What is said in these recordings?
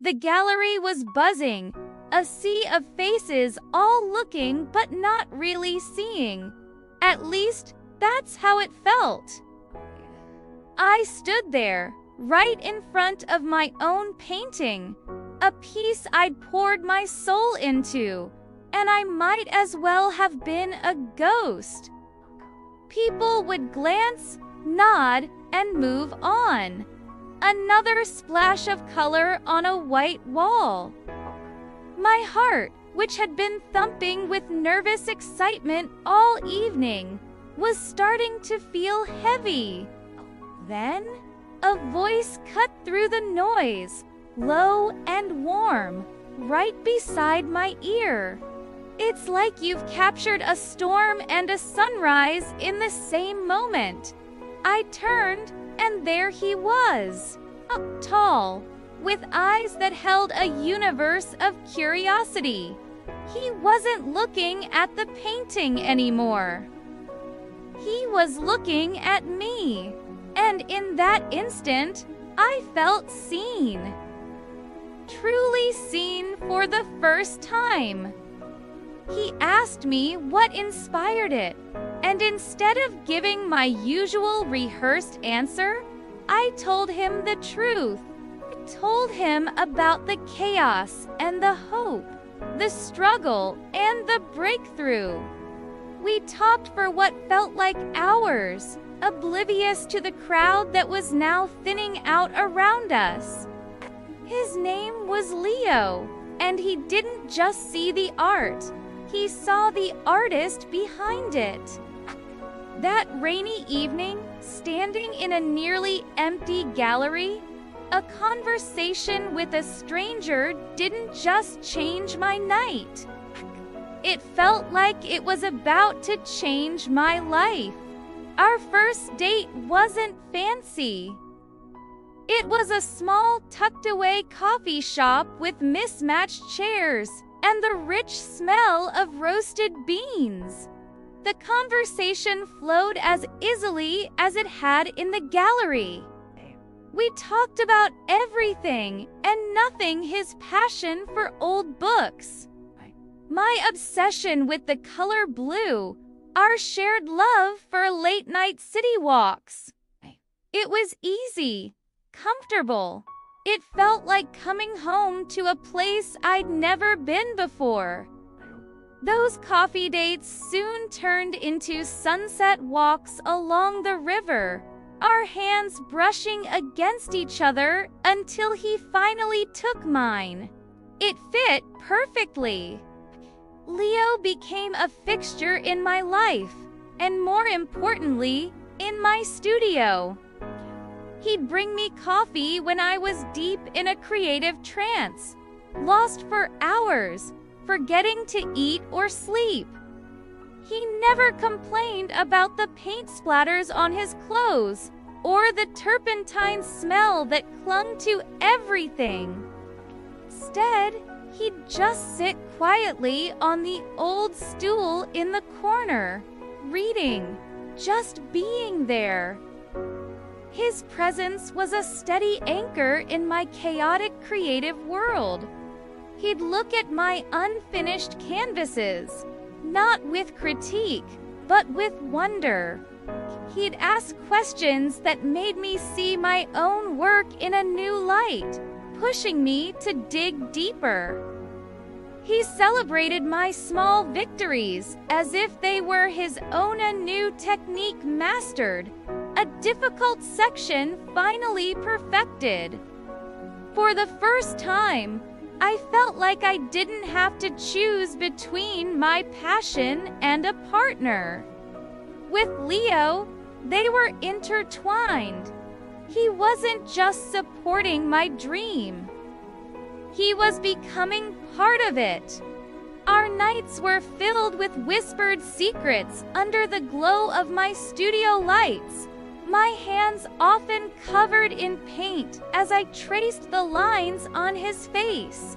The gallery was buzzing, a sea of faces all looking but not really seeing. At least, that's how it felt. I stood there, right in front of my own painting, a piece I'd poured my soul into, and I might as well have been a ghost. People would glance, nod, and move on. Another splash of color on a white wall. My heart, which had been thumping with nervous excitement all evening, was starting to feel heavy. Then, a voice cut through the noise, low and warm, right beside my ear. It's like you've captured a storm and a sunrise in the same moment. I turned, and there he was, tall, with eyes that held a universe of curiosity. He wasn't looking at the painting anymore. He was looking at me, and in that instant, I felt seen. Truly seen for the first time. He asked me what inspired it, and instead of giving my usual rehearsed answer, I told him the truth. I told him about the chaos and the hope, the struggle and the breakthrough. We talked for what felt like hours, oblivious to the crowd that was now thinning out around us. His name was Leo, and he didn't just see the art. He saw the artist behind it. That rainy evening, standing in a nearly empty gallery, a conversation with a stranger didn't just change my night. It felt like it was about to change my life. Our first date wasn't fancy. It was a small, tucked-away coffee shop with mismatched chairs and the rich smell of roasted beans. The conversation flowed as easily as it had in the gallery. We talked about everything and nothing: his passion for old books, my obsession with the color blue, our shared love for late-night city walks. It was easy, comfortable. It felt like coming home to a place I'd never been before. Those coffee dates soon turned into sunset walks along the river, our hands brushing against each other until he finally took mine. It fit perfectly. Leo became a fixture in my life, and more importantly, in my studio. He'd bring me coffee when I was deep in a creative trance, lost for hours, forgetting to eat or sleep. He never complained about the paint splatters on his clothes or the turpentine smell that clung to everything. Instead, he'd just sit quietly on the old stool in the corner, reading, just being there. His presence was a steady anchor in my chaotic creative world. He'd look at my unfinished canvases, not with critique, but with wonder. He'd ask questions that made me see my own work in a new light, pushing me to dig deeper. He celebrated my small victories as if they were his own, a new technique mastered, a difficult section finally perfected. For the first time, I felt like I didn't have to choose between my passion and a partner. With Leo, they were intertwined. He wasn't just supporting my dream. He was becoming part of it. Our nights were filled with whispered secrets under the glow of my studio lights, my hands often covered in paint as I traced the lines on his face.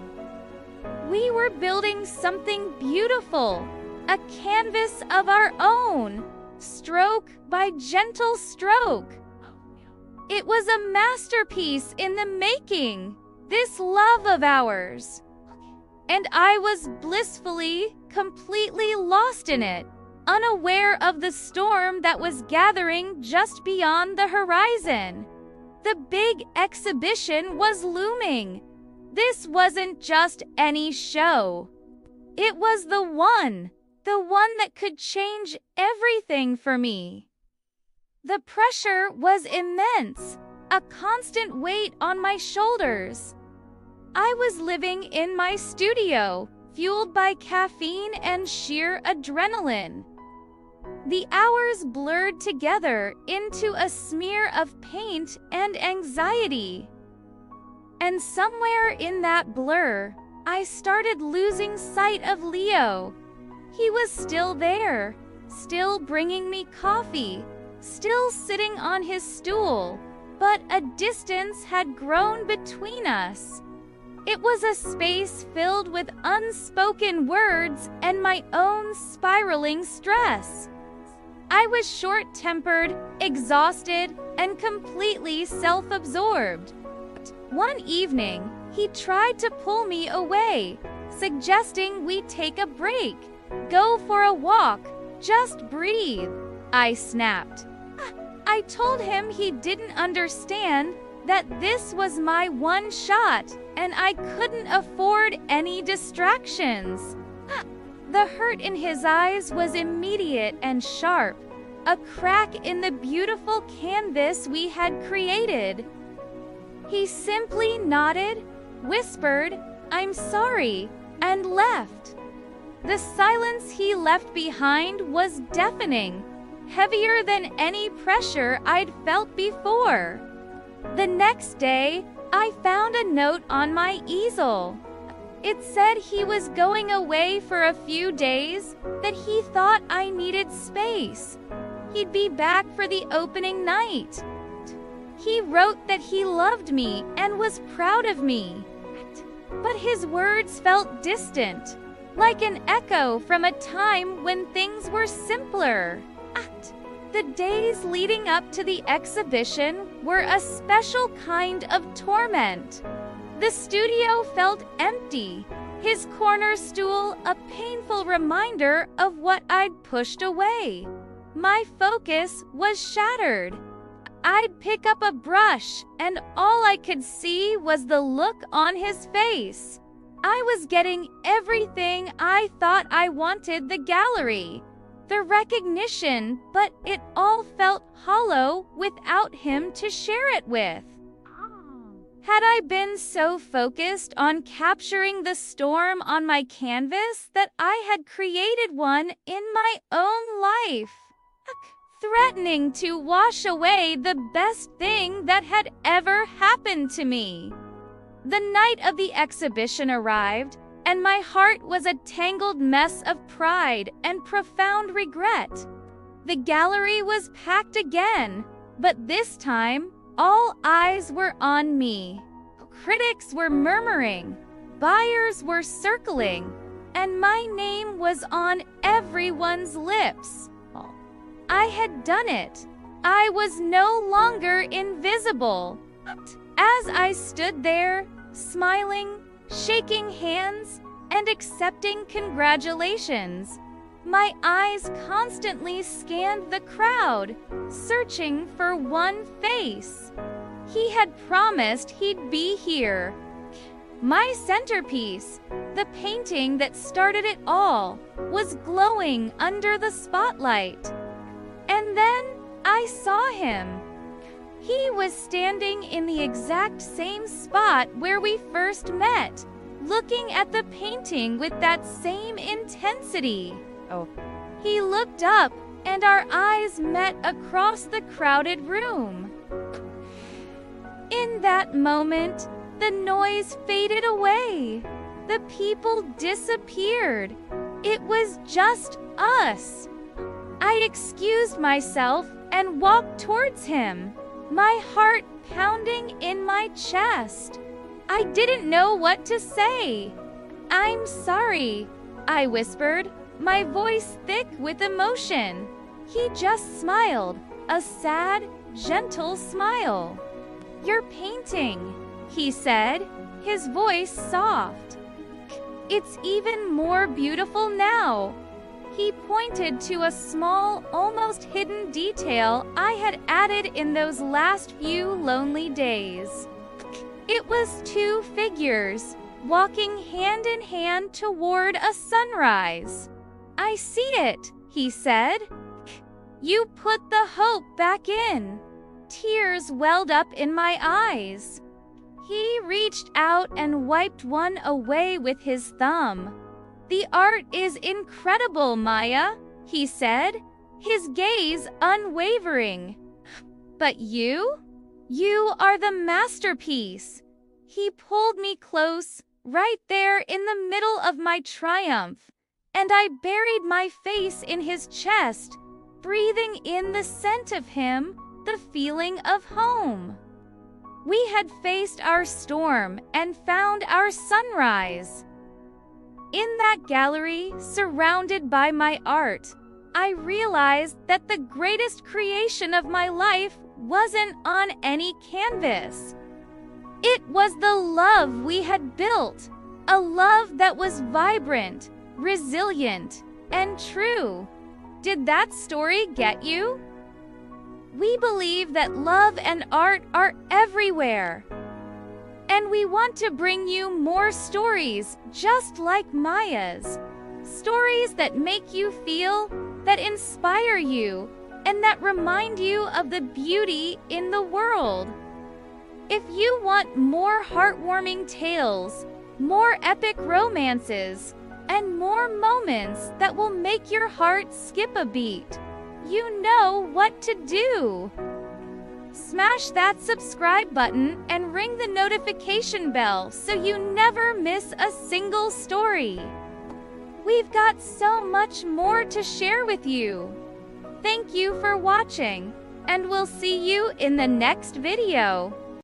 We were building something beautiful, a canvas of our own, stroke by gentle stroke. It was a masterpiece in the making, this love of ours. And I was blissfully, completely lost in it, unaware of the storm that was gathering just beyond the horizon. The big exhibition was looming. This wasn't just any show. It was the one that could change everything for me. The pressure was immense, a constant weight on my shoulders. I was living in my studio, fueled by caffeine and sheer adrenaline. The hours blurred together into a smear of paint and anxiety. And somewhere in that blur, I started losing sight of Leo. He was still there, still bringing me coffee, still sitting on his stool, but a distance had grown between us. It was a space filled with unspoken words and my own spiraling stress. I was short-tempered, exhausted, and completely self-absorbed. One evening, he tried to pull me away, suggesting we take a break, go for a walk, just breathe. I snapped. I told him he didn't understand that this was my one shot and I couldn't afford any distractions. The hurt in his eyes was immediate and sharp, a crack in the beautiful canvas we had created. He simply nodded, whispered, "I'm sorry," and left. The silence he left behind was deafening, heavier than any pressure I'd felt before. The next day, I found a note on my easel. It said he was going away for a few days, that he thought I needed space. He'd be back for the opening night. He wrote that he loved me and was proud of me. But his words felt distant, like an echo from a time when things were simpler. The days leading up to the exhibition were a special kind of torment. The studio felt empty, his corner stool a painful reminder of what I'd pushed away. My focus was shattered. I'd pick up a brush, and all I could see was the look on his face. I was getting everything I thought I wanted: the gallery, the recognition, but it all felt hollow without him to share it with. Had I been so focused on capturing the storm on my canvas that I had created one in my own life, threatening to wash away the best thing that had ever happened to me? The night of the exhibition arrived, and my heart was a tangled mess of pride and profound regret. The gallery was packed again, but this time, all eyes were on me. Critics were murmuring, buyers were circling, and my name was on everyone's lips. I had done it. I was no longer invisible. As I stood there, smiling, shaking hands, and accepting congratulations, my eyes constantly scanned the crowd, searching for one face. He had promised he'd be here. My centerpiece, the painting that started it all, was glowing under the spotlight. And then I saw him. He was standing in the exact same spot where we first met, looking at the painting with that same intensity. He looked up, and our eyes met across the crowded room. In that moment, the noise faded away. The people disappeared. It was just us. I excused myself and walked towards him, my heart pounding in my chest. I didn't know what to say. "I'm sorry," I whispered, my voice thick with emotion. He just smiled, a sad, gentle smile. "Your painting," he said. his voice soft. It's even more beautiful now. He pointed to a small, almost hidden detail I had added in those last few lonely days. It was two figures, walking hand in hand toward a sunrise. I see it, he said. You put the hope back in. Tears welled up in my eyes. He reached out and wiped one away with his thumb. The art is incredible, Maya, he said, his gaze unwavering. But you? You are the masterpiece. He pulled me close, right there in the middle of my triumph, and I buried my face in his chest, breathing in the scent of him, the feeling of home. We had faced our storm and found our sunrise. In that gallery, surrounded by my art, I realized that the greatest creation of my life wasn't on any canvas. It was the love we had built, a love that was vibrant, resilient, and true. Did that story get you? We believe that love and art are everywhere. And we want to bring you more stories just like Maya's. Stories that make you feel, that inspire you, and that remind you of the beauty in the world. If you want more heartwarming tales, more epic romances, and more moments that will make your heart skip a beat, you know what to do. Smash that subscribe button and ring the notification bell so you never miss a single story. We've got so much more to share with you. Thank you for watching, and we'll see you in the next video.